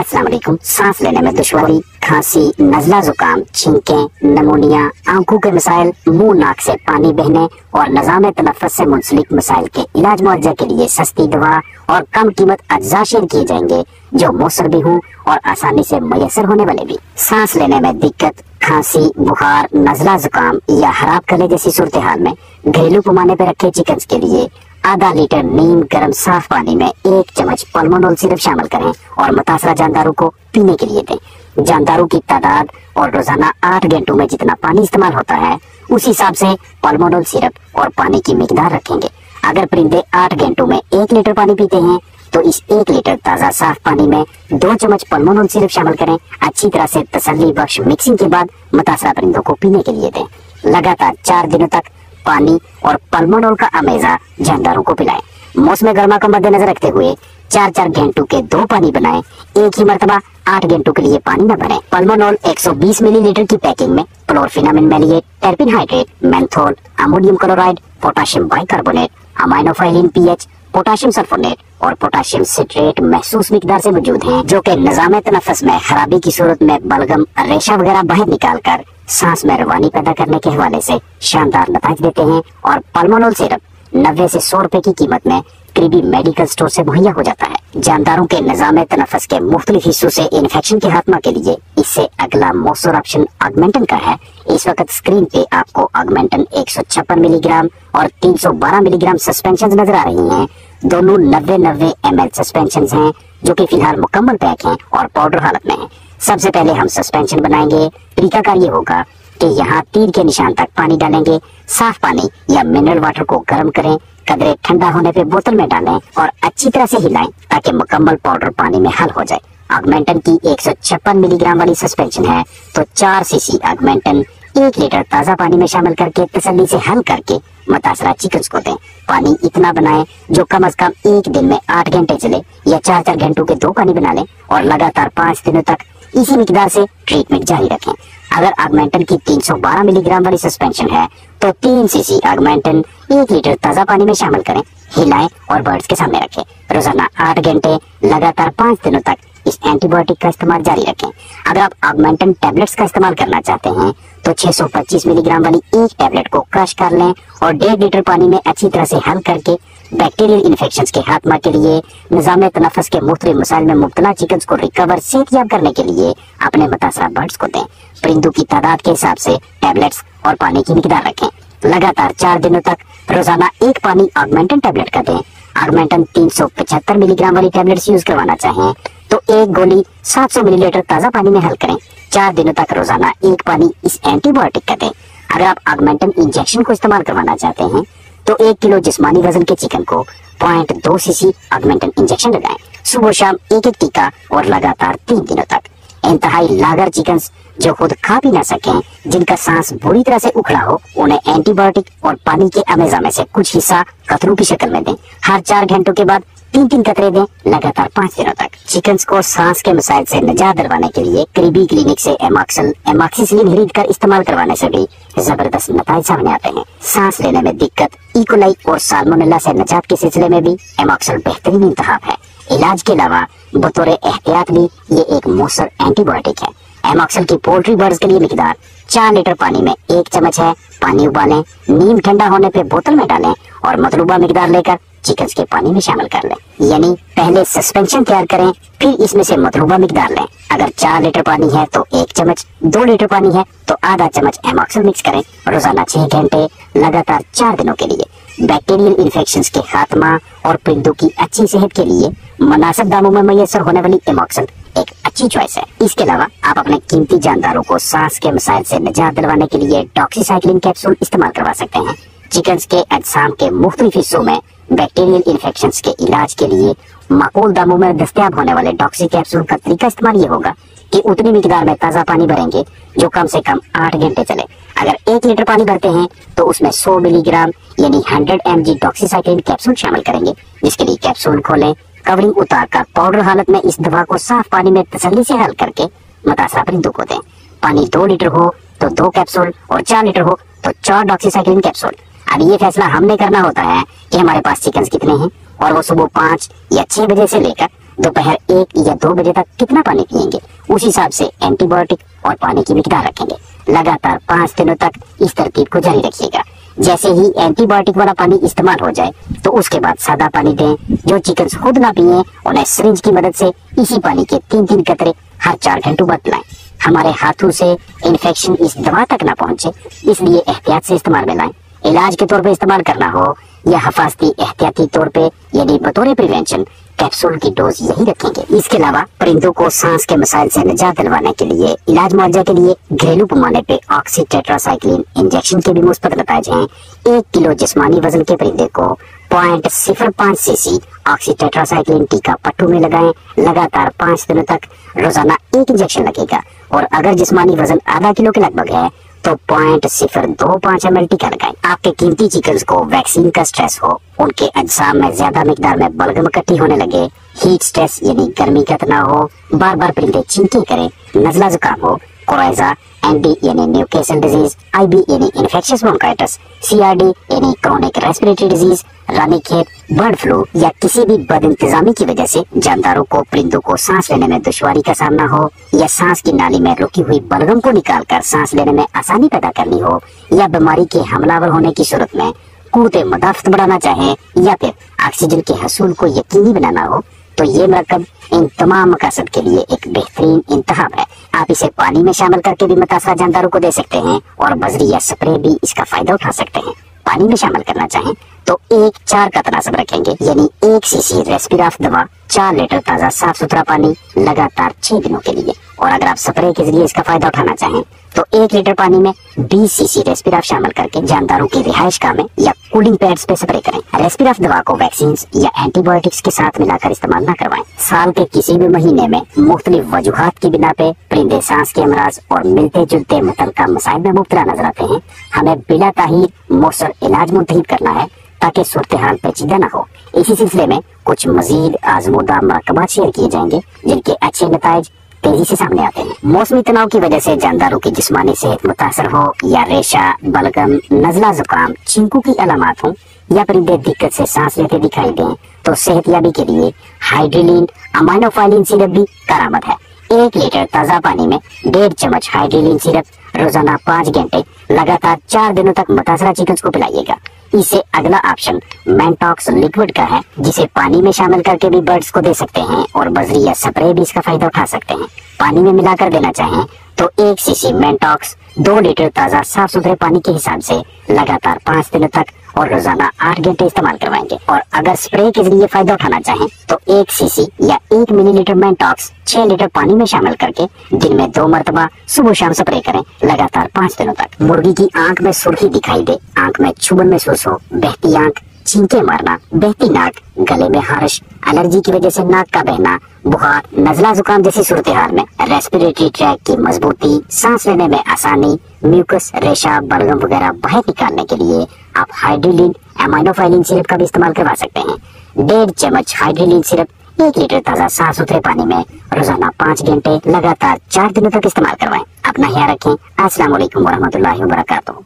अस्सलाम वालेकुम। सांस लेने में दुश्वारी, खांसी, नजला, जुकाम, छींकें, निमोनिया, आंखों के मसाइल, मुंह नाक से पानी बहने और निजाम तनफ्फुस से मुंसलिक मसाइल के इलाज मुआवजा के लिए सस्ती दवा और कम कीमत अज्जा शेयर किए जाएंगे जो मौसर भी हों और आसानी से मैसर होने वाले भी। सांस लेने में दिक्कत, खांसी, बुखार, नजला, जुकाम या खराब गले जैसी सूरत हाल में घरेलू पैमाने पर रखे चिकन के लिए आधा लीटर नीम गर्म साफ पानी में 1 चम्मच पल्मोनॉल सिरप शामिल करें और मुतासरा जानदारों को पीने के लिए दें। जानदारों की तादाद और रोजाना 8 घंटों में जितना पानी इस्तेमाल होता है उस हिसाब से पल्मोनॉल सिरप और पानी की मिकदार रखेंगे। अगर परिंदे 8 घंटों में 1 लीटर पानी पीते हैं तो इस 1 लीटर ताज़ा साफ पानी में 2 चम्मच पल्मोनॉल सिरप शामिल करें। अच्छी तरह से तसल्ली बख्श मिक्सिंग के बाद मुतासरा परिंदों को पीने के लिए दें। लगातार 4 दिनों तक पानी और पल्मोनॉल का अमेजा जानदारों को पिलाएं। मौसम गर्मा को मद्देनजर रखते हुए 4-4 घंटों के 2 पानी बनाएं। एक ही मर्तबा 8 घंटों के लिए पानी न भरें। पल्मोनॉल 120 मिलीलीटर की पैकिंग में chlorpheniramine maleate, terpin hydrate, menthol, ammonium chloride, potassium bicarbonate, aminophylline PH, potassium sulphonate और पोटाशियम सिट्रेट महसूस मिकदार से मौजूद हैं, जो कि निजाम तनफ्फुस में खराबी की सूरत में बलगम, रेशा वगैरह बाहर निकालकर सांस में रवानी पैदा करने के हवाले से शानदार नतीजे देते हैं। और पल्मोनॉल सिरप 90 से 100 रुपए की कीमत में करीबी मेडिकल स्टोर से मुहैया हो जाता है। जानदारों के निजाम तनफ्फुस के मुख्तलिफ हिस्सों से इन्फेक्शन के खात्मा के लिए इससे अगला मौसर ऑप्शन ऑगमेंटन का है। इस वक्त स्क्रीन पे आपको ऑगमेंटन 156 मिलीग्राम और 312 मिलीग्राम सस्पेंशन नजर आ रही हैं। दोनों 90-90 ml सस्पेंशन हैं जो कि फिलहाल मुकम्मल पैक हैं और पाउडर हालत में हैं। सबसे पहले हम सस्पेंशन बनाएंगे। तरीकाकार ये होगा कि यहाँ तीर के निशान तक पानी डालेंगे। साफ पानी या मिनरल वाटर को गर्म करें, कदरे ठंडा होने पे बोतल में डालें और अच्छी तरह से हिलाएं ताकि मुकम्मल पाउडर पानी में हल हो जाए। ऑगमेंटन की 156 मिलीग्राम वाली सस्पेंशन है तो 4 सीसी ऑगमेंटन 1 लीटर ताज़ा पानी में शामिल करके तसल्ली से हल करके मुतासरा चिकन को दें। पानी इतना बनाएं जो कम से कम एक दिन में 8 घंटे चले या 4-4 घंटों के 2 पानी बना लें और लगातार 5 दिनों तक इसी मिकदार से ट्रीटमेंट जारी रखें। अगर ऑगमेंटन की 312 मिलीग्राम वाली सस्पेंशन है तो 3 सीसी ऑगमेंटन 1 लीटर ताज़ा पानी में शामिल करें, हिलाएं और बर्ड्स के सामने रखें। रोजाना 8 घंटे लगातार 5 दिनों तक इस एंटीबायोटिक का इस्तेमाल जारी रखें। अगर आप ऑगमेंटन टैबलेट्स का इस्तेमाल करना चाहते हैं तो 625 मिलीग्राम वाली एक टैबलेट को क्रश कर लें और 1.5 लीटर पानी में अच्छी तरह से हल करके बैक्टीरियल इन्फेक्शंस के खात्मा के लिए निजाम तनफ्फुस के मुख्तलिफ मसाइल में मुब्तला चिकन को रिकवर सेहतयाब करने के लिए अपने मुतासरा बर्ड्स को दें। परिंदों की तादाद के हिसाब से टैबलेट्स और पानी की मिकदार रखें। लगातार 4 दिनों तक रोजाना 1 पानी ऑगमेंटन टैबलेट का दें। ऑगमेंटन 375 मिलीग्राम वाली टैबलेट्स यूज करवाना चाहें तो 1 गोली 700 मिलीलीटर ताज़ा पानी में हल करें। 4 दिनों तक रोजाना 1 पानी इस एंटीबायोटिक का दें। अगर आप ऑगमेंटन इंजेक्शन को इस्तेमाल करवाना चाहते हैं तो 1 किलो जिस्मानी वजन के चिकन को 0.2 सीसी ऑगमेंटन इंजेक्शन लगाएं। सुबह शाम 1-1 टीका और लगातार 3 दिनों तक। इंतहाई लागर चिकन जो खुद खा भी ना सकें, जिनका सांस बुरी तरह से उखड़ा हो, उन्हें एंटीबायोटिक और पानी के अमेजा में से कुछ हिस्सा कतरों की शक्ल में दें। हर 4 घंटों के बाद 3-3 कतरे दें, लगातार 5 दिनों तक। चिकन को सांस के मसाइल से निजात दिलवाने के लिए करीबी क्लिनिक से एमॉक्सिसिलिन खरीद कर इस्तेमाल करवाने से भी जबरदस्त नतीजे सामने आते हैं। सांस लेने में दिक्कत, इकोलाई और साल्मोनेला से निजात के सिलसिले में भी एमॉक्सिल बेहतरीन इंतखाब है। इलाज के अलावा बतौर एहतियात भी ये एक मौसर एंटीबायोटिक है। एमॉक्सिल की पोल्ट्री बर्ड्स के लिए मिकदार 4 लीटर पानी में 1 चम्मच है। पानी उबालें, नीम ठंडा होने पे बोतल में डालें और मतलूबा मिकदार लेकर चिकन के पानी में शामिल कर लें। यानी पहले सस्पेंशन तैयार करें, फिर इसमें से मतलूबा मिकदार लें। अगर 4 लीटर पानी है तो 1 चम्मच, 2 लीटर पानी है तो आधा चम्मच एमॉक्सिल मिक्स करें। रोजाना 6 घंटे लगातार 4 दिनों के लिए। बैक्टीरियल इन्फेक्शंस के खात्मा और परिंदों की अच्छी सेहत के लिए मुनासिब दामों में मैसर होने वाली एमॉक्सिल एक अच्छी चॉइस है। इसके अलावा आप अपने कीमती जानदारों को सांस के मसाइल से निजात दिलवाने के लिए डॉक्सीसाइक्लिन कैप्सूल इस्तेमाल करवा सकते हैं। चिकन के अजसाम के मुख्तलिफ हिस्सों में बैक्टीरियल इन्फेक्शंस के इलाज के लिए माकूल दामों में दस्तयाब होने वाले डॉक्सी कैप्सूल का तरीका इस्तेमाल ये होगा कि उतनी मिकदार में ताज़ा पानी भरेंगे जो कम से कम 8 घंटे चले। अगर 1 लीटर पानी भरते हैं तो उसमें 100 मिलीग्राम यानी 100 mg डॉक्सीसाइक्लिन कैप्सूल शामिल करेंगे, जिसके लिए कैप्सूल खोलें, कवरिंग उतार कर पाउडर हालत में इस दवा को साफ पानी में तसल्ली से हल करके मुतासरा परिंदों को दें। पानी 2 लीटर हो तो 2 कैप्सूल और 4 लीटर हो तो 4 डॉक्सीसाइक्लिन कैप्सूल। अब ये फैसला हमने करना होता है कि हमारे पास चिकन कितने हैं और वो सुबह 5 या 6 बजे से लेकर दोपहर 1 या 2 बजे तक कितना पानी पिएंगे, उस हिसाब से एंटीबायोटिक और पानी की मिकदार रखेंगे। लगातार 5 दिनों तक इस तरतीब को जारी रखिएगा। जैसे ही एंटीबायोटिक वाला पानी इस्तेमाल हो जाए तो उसके बाद सादा पानी दें। जो चिकन खुद ना पिए उन्हें सिरिंज की मदद से इसी पानी के 3-3 कतरे हर 4 घंटों बाद पिलाएं। हमारे हाथों से इन्फेक्शन इस दवा तक ना पहुंचे, इसलिए एहतियात से इस्तेमाल में लाएं। इलाज के तौर पे इस्तेमाल करना हो या हिफाजती एहतियाती तौर पे यानी बतौर प्रिवेंशन कैप्सूल की डोज यही रखेंगे। इसके अलावा परिंदों को सांस के मसाइल से निजात दिलवाने के लिए इलाज मुआवजा के लिए घरेलू पैमाने पे ऑक्सी टेट्रासाइक्लिन इंजेक्शन के भी मुस्बत नताइज हैं। 1 किलो जिस्मानी वजन के परिंदे को 0.05 सीसी ऑक्सी टेट्रासाइक्लिन टीका पट्टू में लगाएं। लगातार 5 दिनों तक रोजाना 1 इंजेक्शन लगेगा। और अगर जिस्मानी वजन आधा किलो के लगभग है तो 0.025 ml टीका लगाएं। आपके कीमती चिकन्स को वैक्सीन का स्ट्रेस हो, उनके अज्साम में ज्यादा मिकदार में बलगम इकट्ठी होने लगे, हीट स्ट्रेस यानी गर्मी का तनाव हो, बार बार परिंदे चींके करें, नजला जुकाम हो, कोराइजा, एनडी यानी न्यूकेसल डिजीज, आईबी यानी इन्फेक्शियस ब्रोंकाइटिस, सीआरडी यानी chronic respiratory disease, Ranikhet, bird flu या किसी भी बदइंतजामी की वजह से जानदारों को परिंदों को सांस लेने में दुश्वारी का सामना हो, या सांस की नाली में रुकी हुई बलगम को निकालकर सांस लेने में आसानी पैदा करनी हो, या बीमारी के हमलावर होने की सूरत में कुव्वत मुदाफ़त बढ़ाना चाहें, या फिर ऑक्सीजन के हसूल को यकीनी बनाना हो, तो ये मरकब इन तमाम मकसद के लिए एक बेहतरीन इंतखाब है। आप इसे पानी में शामिल करके भी मुतासरा जानदारों को दे सकते हैं और बजरी या स्प्रे भी इसका फायदा उठा सकते हैं। पानी में शामिल करना चाहें तो 1-4 का तनासब रखेंगे, यानी 1 सीसी रेस्पिराफ दवा 4 लीटर ताज़ा साफ सुथरा पानी लगातार 6 दिनों के लिए। और अगर आप स्प्रे के जरिए इसका फायदा उठाना चाहें तो 1 लीटर पानी में 20 सीसी रेस्पिराफ शामिल करके जानदारों की रिहाइशगाह में या कूलिंग पैड्स पे स्प्रे करें। रेस्पिराफ दवा को वैक्सीन या एंटीबायोटिक्स के साथ मिलाकर इस्तेमाल न करवाएं। साल के किसी भी महीने में मुख्तलिफ वजूहात की बिना पे परिंदे सांस के अमराज और मिलते जुलते मुतल्लिका मसाइल में मुब्तला नजर आते हैं। हमें बिला ताहीर मौसर इलाज मुंतहिब करना है ताकि सूरत हाल पेचीदा न हो। इसी सिलसिले में कुछ मजीद आजमूदा मरकबात शेयर किए जाएंगे जिनके अच्छे नताइज तेजी से सामने आते हैं। मौसमी तनाव की वजह से जानदारों की जिस्मानी सेहत मुतासर हो, या रेशा, बलगम, नजला जुकाम, चींकू की अलामत हो, या परिंदे दिक्कत से सांस लेते दिखाई दें, तो सेहतयाबी के लिए हाइड्रिलीन अमाइनोफाइलिन सिरप भी कारामद है। 1 लीटर ताज़ा पानी में 1.5 चम्मच हाइड्रिलीन सिरप रोजाना 5 घंटे लगातार 4 दिनों तक मुतासरा चिकन्स को पिलाइएगा। इससे अगला ऑप्शन मेंटॉक्स लिक्विड का है, जिसे पानी में शामिल करके भी बर्ड्स को दे सकते हैं और बजरी या स्प्रे भी इसका फायदा उठा सकते हैं। पानी में मिलाकर देना चाहें तो 1 सीसी मेंटॉक्स 2 लीटर ताज़ा साफ सुथरे पानी के हिसाब से लगातार 5 दिनों तक और रोजाना 8 घंटे इस्तेमाल करवाएंगे। और अगर स्प्रे के जरिए फायदा उठाना चाहें तो 1 सीसी या 1 मिलीलीटर मेंटॉक्स 6 लीटर पानी में शामिल करके दिन में 2 मरतबा सुबह शाम स्प्रे करें लगातार 5 दिनों तक। मुर्गी की आंख में सुर्खी दिखाई दे, आंख में चुभन महसूस हो, बहती आंख, छींके मारना, बहती नाक, गले में खारिश, एलर्जी की वजह से नाक का बहना, बुखार, नजला जुकाम जैसी सूरत हाल में रेस्पिरेटरी ट्रैक की मजबूती, सांस लेने में आसानी, म्यूकस, रेशा, बलगम वगैरह बाहर निकालने के लिए आप हाइड्रिलीन अमाइनोफाइलिन सिरप का भी इस्तेमाल करवा सकते हैं। 1.5 चम्मच हाइड्रिलीन सिरप 1 लीटर ताज़ा साफ सुथरे पानी में रोजाना 5 घंटे लगातार 4 दिनों तक इस्तेमाल करवाएं। अपना ख्याल रखें। अस्सलाम वालेकुम वरहमतुल्लाहि वबरकातुहू।